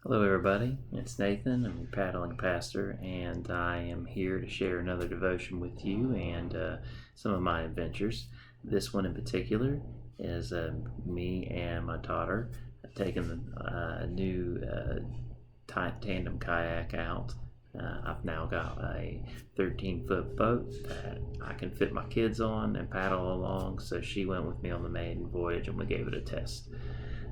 Hello everybody, it's Nathan. I'm your paddling pastor, and I am here to share another devotion with you and some of my adventures. This one in particular is me and my daughter taking a new tandem kayak out. I've now got a 13-foot boat that I can fit my kids on and paddle along, so she went with me on the Maiden Voyage and we gave it a test.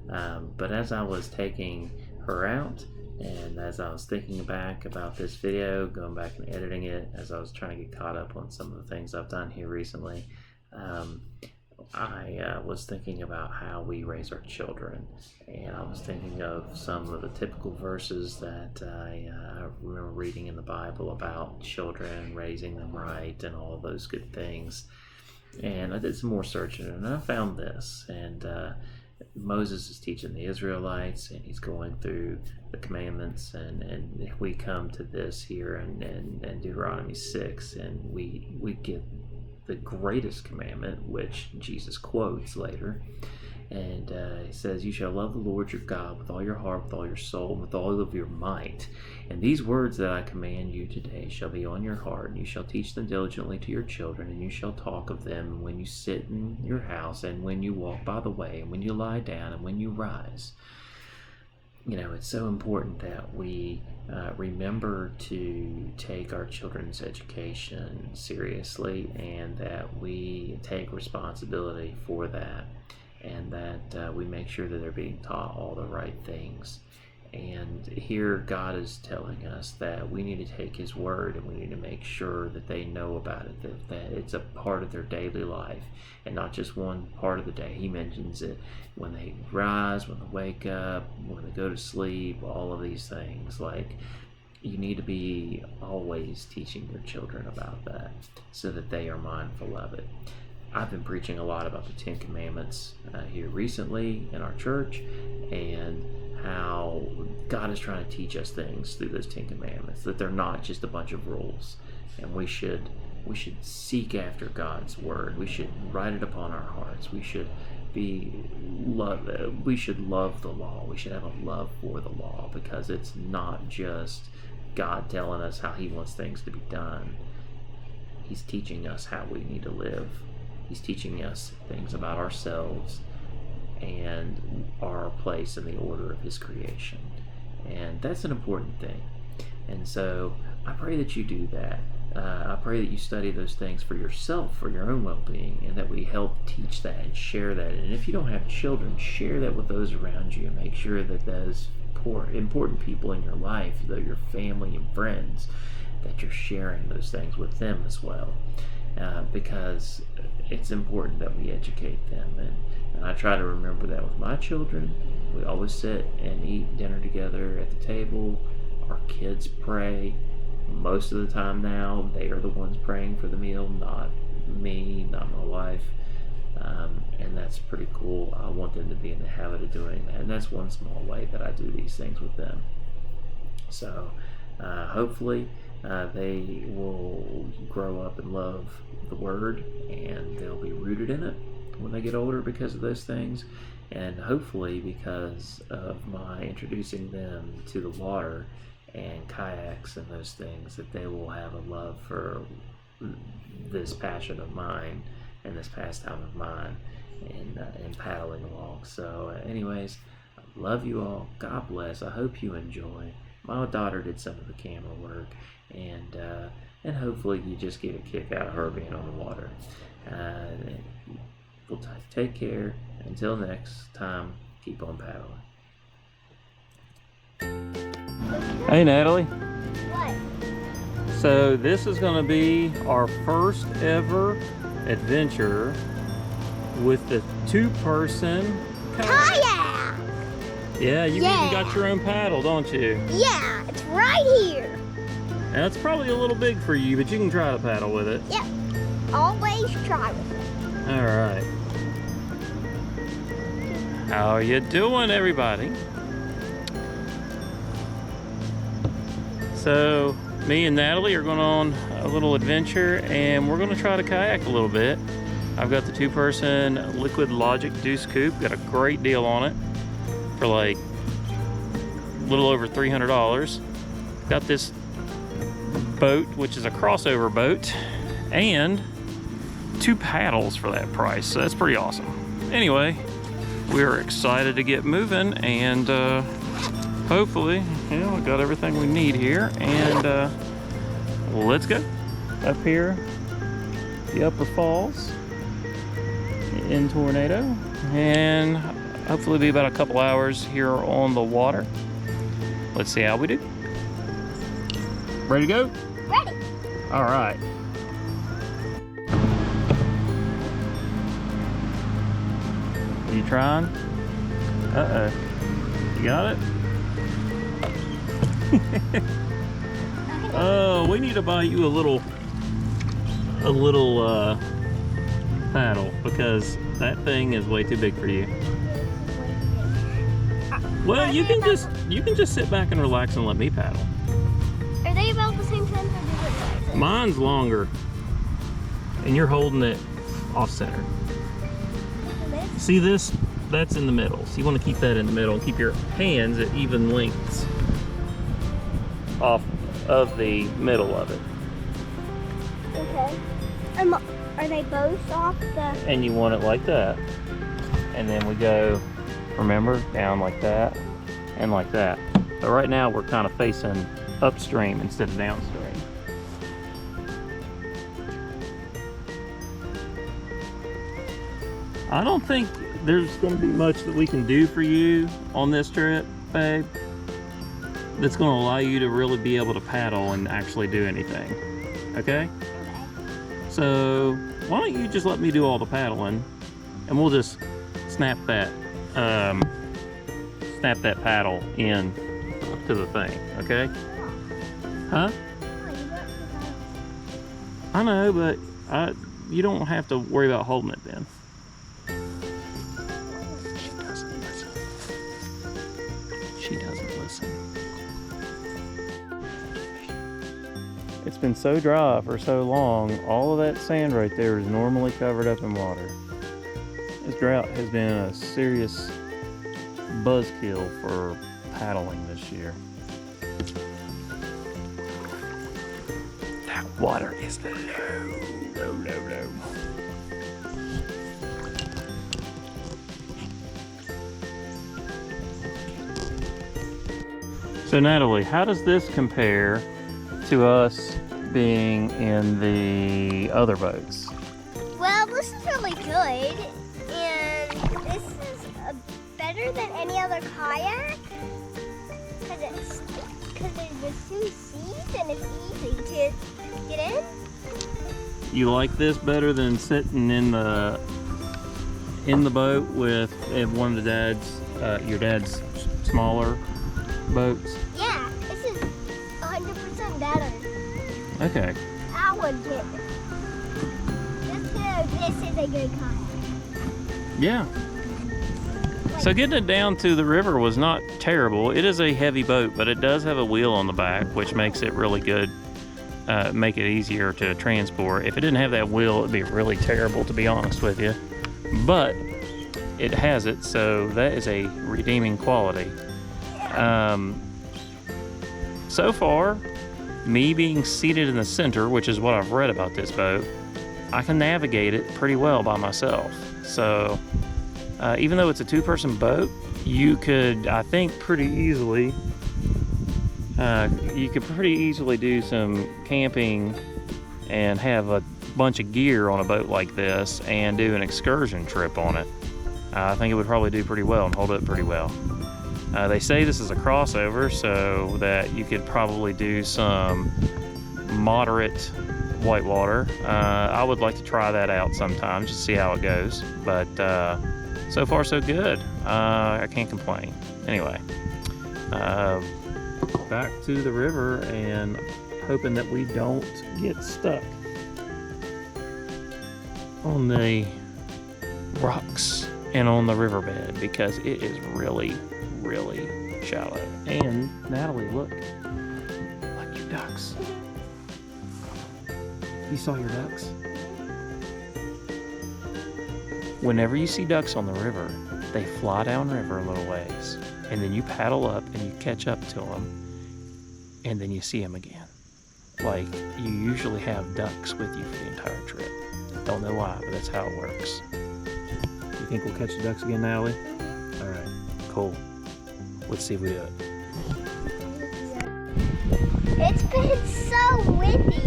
But as I was taking her out, and as I was thinking back about this video, going back and editing it, as I was trying to get caught up on some of the things I've done here recently, I was thinking about how we raise our children, and I was thinking of some of the typical verses that I remember reading in the Bible about children, raising them right, and all those good things. And I did some more searching, and I found this, and Moses is teaching the Israelites, and he's going through the commandments, and we come to this here in Deuteronomy 6, and we get the greatest commandment, which Jesus quotes later, and he says, "You shall love the Lord your God with all your heart, with all your soul, with all of your might. And these words that I command you today shall be on your heart, and you shall teach them diligently to your children, and you shall talk of them when you sit in your house, and when you walk by the way, and when you lie down, and when you rise." You know, it's so important that we remember to take our children's education seriously, and that we take responsibility for that, and that we make sure that they're being taught all the right things. And here God is telling us that we need to take His word, and we need to make sure that they know about it, that it's a part of their daily life, and not just one part of the day. He mentions it when they rise, when they wake up, when they go to sleep, all of these things. Like, you need to be always teaching your children about that so that they are mindful of it. I've been preaching a lot about the Ten Commandments here recently in our church, and how God is trying to teach us things through those Ten Commandments, that they're not just a bunch of rules, and we should seek after God's word. We should write it upon our hearts. We should love the law. We should have a love for the law, because it's not just God telling us how He wants things to be done. He's teaching us how we need to live. He's teaching us things about ourselves and our place in the order of His creation. And that's an important thing. And so I pray that you do that. I pray that you study those things for yourself, for your own well-being, and that we help teach that and share that. And if you don't have children, share that with those around you, and make sure that those important people in your life, though your family and friends, that you're sharing those things with them as well. Because it's important that we educate them, and I try to remember that with my children. We always sit and eat dinner together at the table. Our kids pray. Most of the time now, they are the ones praying for the meal, not me, not my wife, and that's pretty cool. I want them to be in the habit of doing that, and that's one small way that I do these things with them. So hopefully they will grow up and love the Word, and they'll be rooted in it when they get older because of those things, and hopefully because of my introducing them to the water and kayaks and those things, that they will have a love for this passion of mine and this pastime of mine and paddling along. So anyways, I love you all. God bless. I hope you enjoy. My daughter did some of the camera work, and hopefully you just get a kick out of her being on the water. We'll take care. Until next time, keep on paddling. Hey Natalie. What? So this is going to be our first ever adventure with the two-person Kayak! Yeah, you even got your own paddle, don't you? Yeah, it's right here. Now it's probably a little big for you, but you can try to paddle with it. Yep, always try with it. All right. How you doing, everybody? So me and Natalie are going on a little adventure, and we're going to try to kayak a little bit. I've got the two-person Liquid Logic Deuce Coupe. Got a great deal on it for like a little over $300. Got this boat, which is a crossover boat, and 2 paddles for that price, so that's pretty awesome. Anyway, we're excited to get moving, and hopefully, you know, we got everything we need here, and let's go. Up here, the Upper Falls in Tornado, and hopefully be about a couple hours here on the water. Let's see how we do. Ready to go? Ready. All right. Are you trying? Uh-oh. You got it? Oh, we need to buy you a little paddle, because that thing is way too big for you. Well, you can just sit back and relax and let me paddle. Are they about the same size or different sizes? Mine's longer, and you're holding it off center. See this? That's in the middle. So you want to keep that in the middle and keep your hands at even lengths off of the middle of it. Okay. Are they both off the... And you want it like that. And then we go, remember, down like that and like that. But right now we're kind of facing upstream instead of downstream. I don't think there's going to be much that we can do for you on this trip, babe, that's going to allow you to really be able to paddle and actually do anything. Okay? So why don't you just let me do all the paddling, and we'll just snap that paddle in to the thing. Okay? Huh? I know, but you don't have to worry about holding it then. She doesn't listen. It's been so dry for so long, all of that sand right there is normally covered up in water. This drought has been a serious buzzkill for paddling this year. That water is low. So Natalie, how does this compare to us being in the other boats? Well, this is really good, and this is better than any other kayak because there's 2 seats and it's easy to get in. You like this better than sitting in the boat with one of the your dad's smaller boats? Yeah, this is 100% better. Okay. I would get it. This is a good kayak. Yeah. So getting it down to the river was not terrible. It is a heavy boat, but it does have a wheel on the back, which makes it really good, make it easier to transport. If it didn't have that wheel, it'd be really terrible, to be honest with you. But it has it, so that is a redeeming quality. So far, me being seated in the center, which is what I've read about this boat, I can navigate it pretty well by myself. So even though it's a 2-person boat, you could, I think, pretty easily do some camping and have a bunch of gear on a boat like this and do an excursion trip on it. I think it would probably do pretty well and hold up pretty well. They say this is a crossover, so that you could probably do some moderate whitewater. I would like to try that out sometime, just see how it goes. But so far so good. I can't complain. Anyway, back to the river and hoping that we don't get stuck on the rocks and on the riverbed, because it is really shallow. And Natalie, look, your ducks. You saw your ducks? Whenever you see ducks on the river, they fly downriver a little ways, and then you paddle up and you catch up to them, and then you see them again. Like, you usually have ducks with you for the entire trip. Don't know why, but that's how it works. You think we'll catch the ducks again, Natalie? All right, cool. Let's see if we do it. It's been so windy.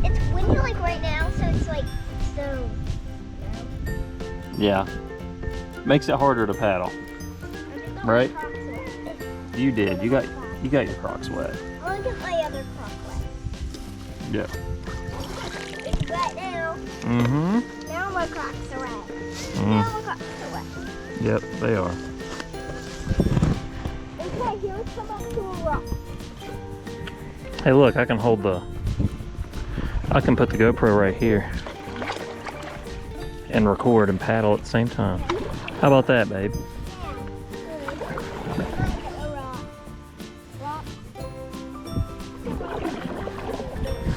It's windy like right now, so it's like so. Yeah. Makes it harder to paddle. Right? You did. You got your Crocs wet. I want to get my other Croc wet. Yeah. It's wet now. Mm-hmm. Now my Crocs are wet. Now my Crocs are wet. Yep, they are. Okay, here we come up to a rock. Hey, look, I can put the GoPro right here and record and paddle at the same time. How about that, babe?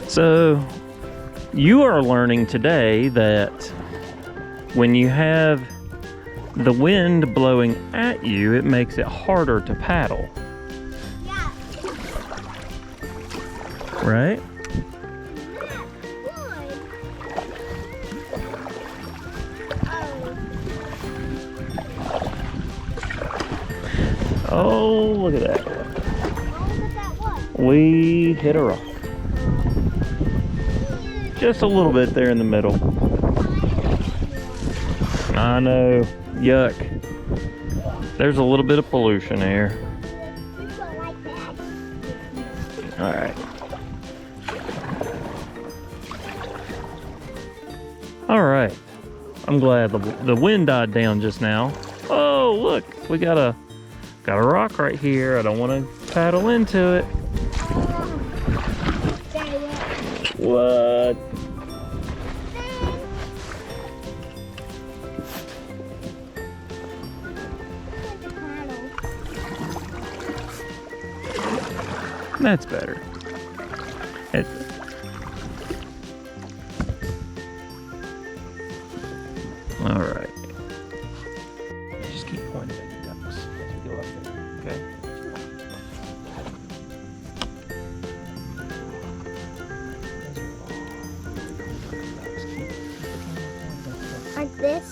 So, you are learning today that when you have the wind blowing at you, it makes it harder to paddle. Yeah. Right? Oh, look at that. Oh, look at that what? We hit a rock. Just a little bit there in the middle. I know. Yuck. There's a little bit of pollution here. All right. All right. I'm glad the wind died down just now. Oh, look. We got a rock right here. I don't want to paddle into it. What? That's better. All right. Just keep pointing at your ducks as we go up there, okay? Like this?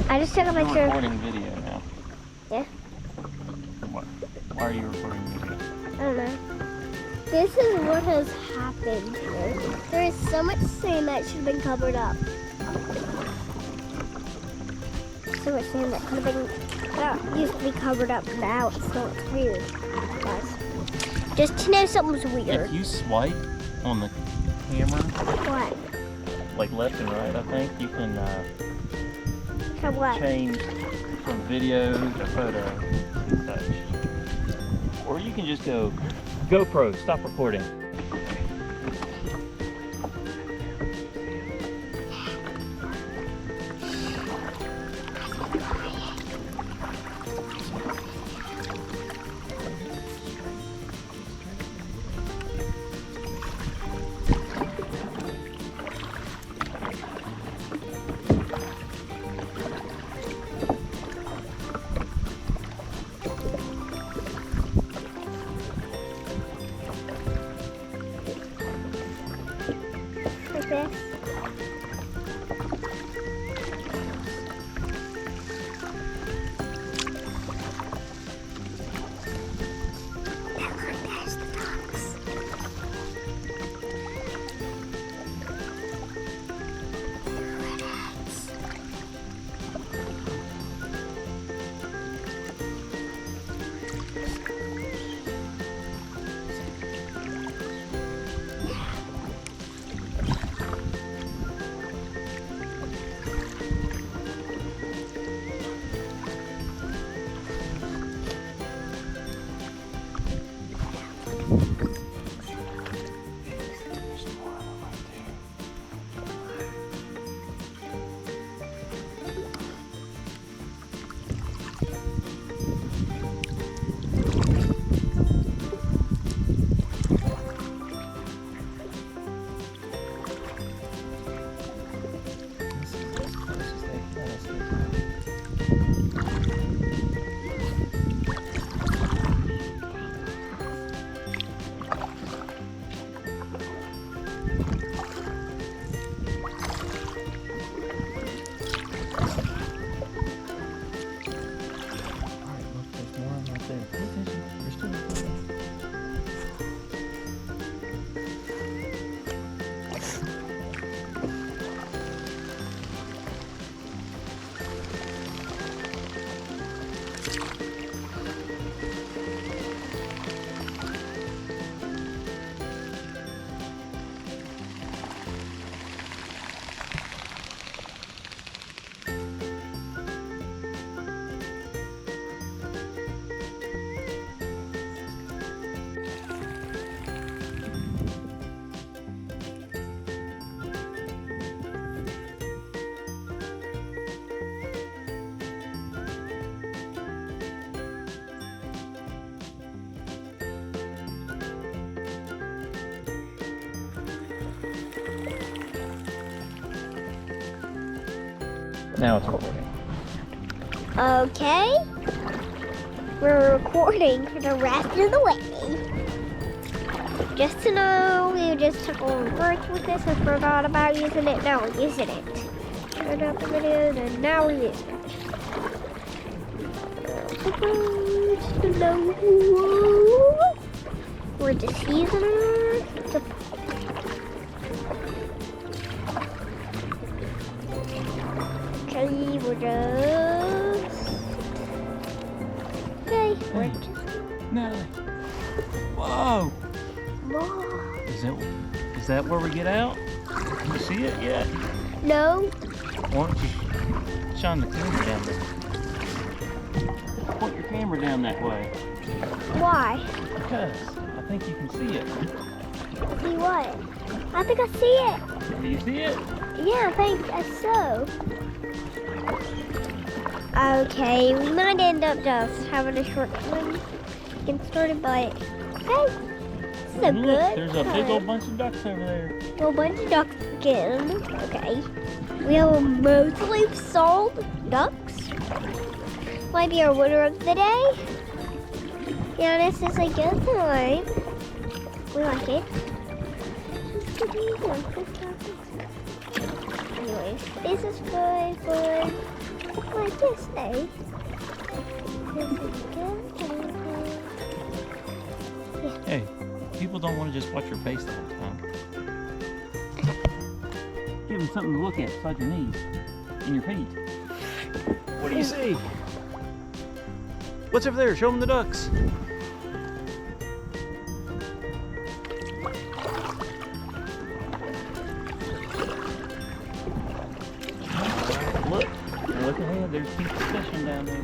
I just took a picture. You're recording video now. Yeah. What? Why are you recording video? I don't know. This is what has happened here. There is so much sand that should have been covered up. So much sand that could have been, that used to be covered up now, so it's weird, guys. Just to know something's weird. If you swipe on the camera, What? like left and right, I think, you can So what? change from video to photo and such. Or you can just go, GoPro, stop recording. Like this. There's the ducks. Now it's recording. Okay. We're recording for the rest of the way. Just to know, we just took a little break with this and forgot about using it. Now we're using it. Turned up the video and now we're using it. Just to know, we're just using it. Okay, we're just... Okay, we're just... Natalie. Whoa! Whoa. Is that where we get out? Can you see it yet? No. Why don't you shine the camera down there? Point your camera down that way. Why? Because I think you can see it. See what? I think I see it. Do you see it? Yeah, I think so. Okay, we might end up just having a short one. Get started, but okay. This is a Look, good. there's a big old bunch of ducks over there. A bunch of ducks again. Okay. We have mostly sold ducks. Might be our winner of the day. Yeah, this is a good time. We like it. Anyways, this is good. Like this, eh? This is good. Hey, people don't want to just watch your face the whole time. Give them something to look at beside your knees and your feet. What do you see? What's over there? Show them the ducks. Look ahead. There's people fishing down there.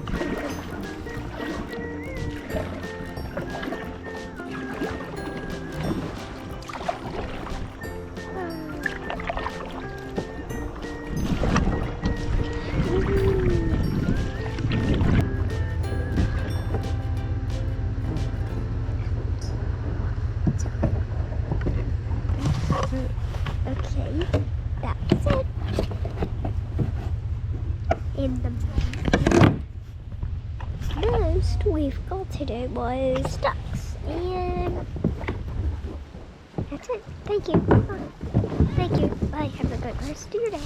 Okay, that's it. And the most we've got today was ducks. And that's it. Thank you. Thank you. Bye. Have a good rest of your day.